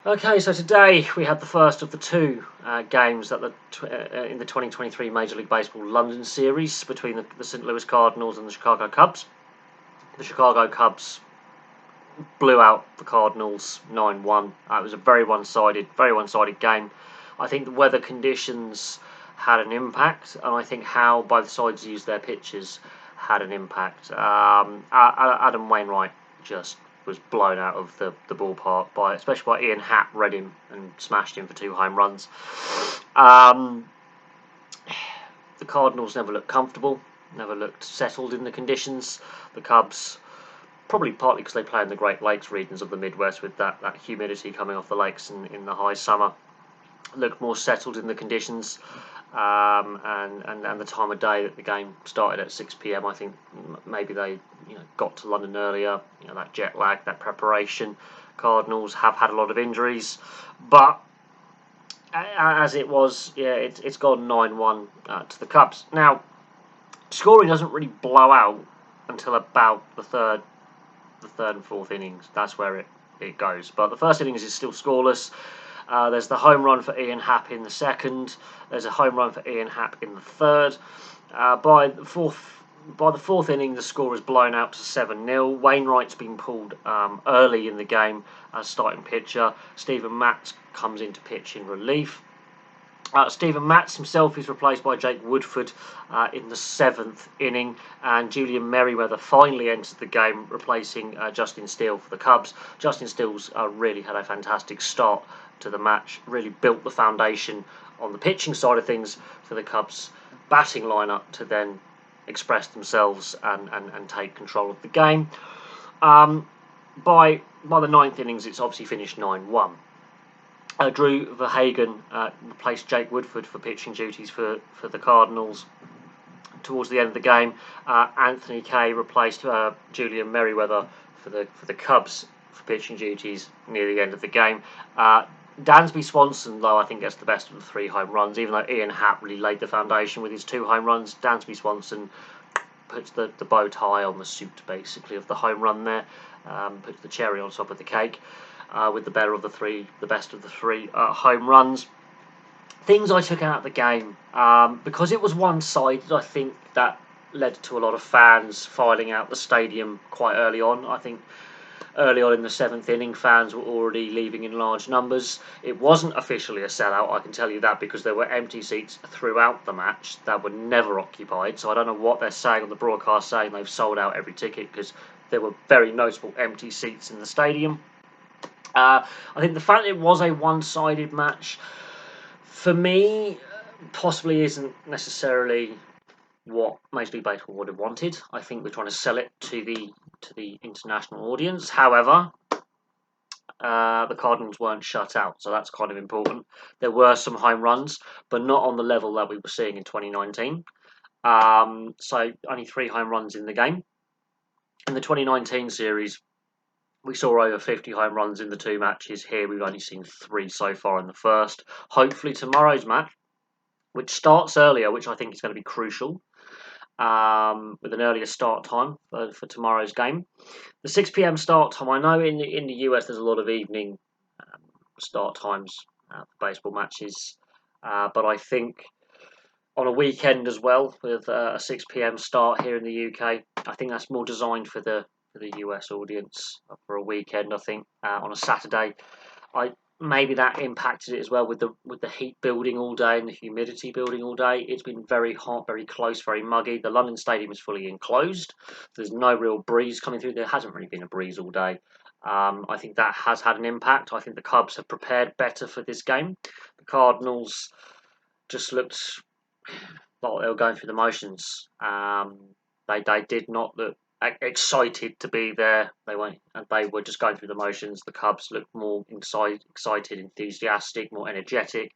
Okay, so today we had the first of the two games that in the 2023 Major League Baseball London series between the St. Louis Cardinals and the Chicago Cubs. The Chicago Cubs blew out the Cardinals 9-1. It was a very one-sided game. I think the weather conditions had an impact, and I think how both sides used their pitches had an impact. Adam Wainwright just was blown out of the ballpark especially by Ian Happ, read him and smashed him for 2 home runs. The Cardinals never looked comfortable, never looked settled in the conditions. The Cubs, probably partly because they play in the Great Lakes regions of the Midwest with that humidity coming off the lakes in the high summer, looked more settled in the conditions. And the time of day that the game started at 6 p.m. I think maybe they got to London earlier. That jet lag, that preparation. Cardinals have had a lot of injuries, but as it was, it's gone 9-1 to the Cubs. Now, scoring doesn't really blow out until about the third and fourth innings. That's where it goes. But the first innings is still scoreless. There's the home run for Ian Happ in the second. There's a home run for Ian Happ in the third. By the fourth inning, the score is blown out to 7-0. Wainwright's been pulled early in the game as starting pitcher. Stephen Matz comes into pitch in relief. Stephen Matz himself is replaced by Jake Woodford in the 7th inning, and Julian Merriweather finally entered the game, replacing Justin Steele for the Cubs. Justin Steele's really had a fantastic start to the match, really built the foundation on the pitching side of things for the Cubs' batting lineup to then express themselves and take control of the game. By the 9th innings, it's obviously finished 9-1. Drew Verhagen replaced Jake Woodford for pitching duties for the Cardinals towards the end of the game. Anthony Kay replaced Julian Merriweather for the Cubs for pitching duties near the end of the game. Dansby Swanson, though, I think gets the best of the 3 home runs, even though Ian Happ really laid the foundation with his 2 home runs. Dansby Swanson puts the bow tie on the suit, basically, of the home run there, puts the cherry on top of the cake. With the best of the 3 home runs. Things I took out of the game, because it was one-sided, I think that led to a lot of fans filing out the stadium quite early on. I think early on in the 7th inning, fans were already leaving in large numbers. It wasn't officially a sellout, I can tell you that, because there were empty seats throughout the match that were never occupied. So I don't know what they're saying on the broadcast, saying they've sold out every ticket, because there were very noticeable empty seats in the stadium. I think the fact it was a one-sided match, for me, possibly isn't necessarily what Major League Baseball would have wanted. I think we're trying to sell it to the international audience. However, the Cardinals weren't shut out, so that's kind of important. There were some home runs, but not on the level that we were seeing in 2019. So only 3 home runs in the game. In the 2019 series, we saw over 50 home runs in the 2 matches. Here we've only seen 3 so far in the first. Hopefully tomorrow's match, which starts earlier, which I think is going to be crucial, with an earlier start time for tomorrow's game. The 6 p.m. start time, I know in the US there's a lot of evening start times for baseball matches, but I think on a weekend as well, with a 6 p.m. start here in the UK, I think that's more designed for the US audience for a weekend. I think on a Saturday, maybe that impacted it as well with the heat building all day and the humidity building all day. It's been very hot, very close, very muggy. The London Stadium is fully enclosed. There's no real breeze coming through. There hasn't really been a breeze all day. I think that has had an impact. I think the Cubs have prepared better for this game. The Cardinals just looked like they were going through the motions. They did not look excited to be there. They were just going through the motions. The Cubs looked more excited, enthusiastic, more energetic.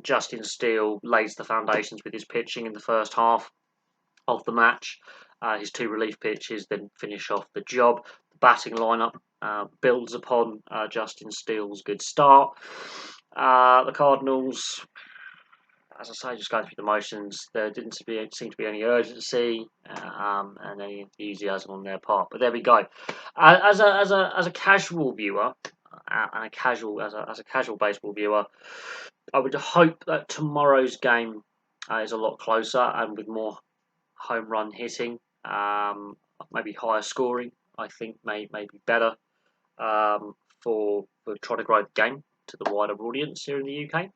Justin Steele lays the foundations with his pitching in the first half of the match. His 2 relief pitches then finish off the job. The batting lineup builds upon Justin Steele's good start. The Cardinals, as I say, just going through the motions. There didn't seem to be any urgency and any enthusiasm on their part. But there we go. As a casual viewer, and a casual as a casual baseball viewer, I would hope that tomorrow's game is a lot closer and with more home run hitting, maybe higher scoring. I think may be better for trying to grow the game to the wider audience here in the UK.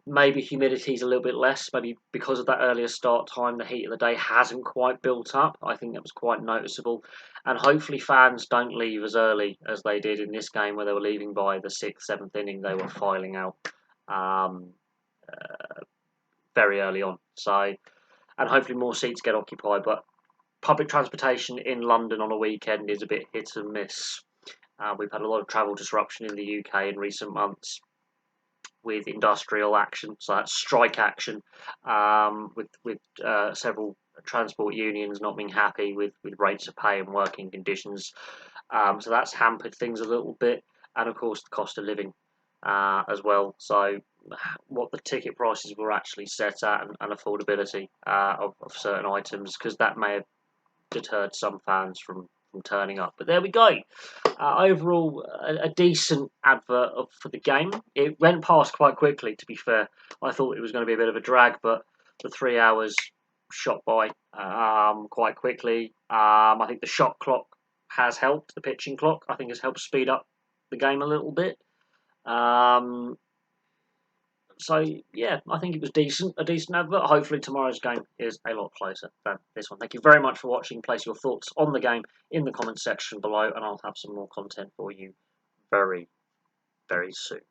Maybe humidity's a little bit less. Maybe because of that earlier start time, the heat of the day hasn't quite built up. I think that was quite noticeable. And hopefully fans don't leave as early as they did in this game, where they were leaving by the 6th, 7th inning. They were filing out very early on. So, and hopefully more seats get occupied. But public transportation in London on a weekend is a bit hit and miss. We've had a lot of travel disruption in the UK in recent months, with industrial action, so that's strike action, with several transport unions not being happy with rates of pay and working conditions. So that's hampered things a little bit, and of course the cost of living as well. So what the ticket prices were actually set at, and affordability of certain items, because that may have deterred some fans from turning up. But there we go. Overall, a decent advert for the game. It went past quite quickly, to be fair. I thought it was going to be a bit of a drag, but the 3 hours shot by quite quickly. I think the shot clock has helped, the pitching clock, I think has helped speed up the game a little bit. So yeah, I think it was a decent advert. Hopefully tomorrow's game is a lot closer than this one. Thank you very much for watching. Place your thoughts on the game in the comments section below, and I'll have some more content for you very, very soon.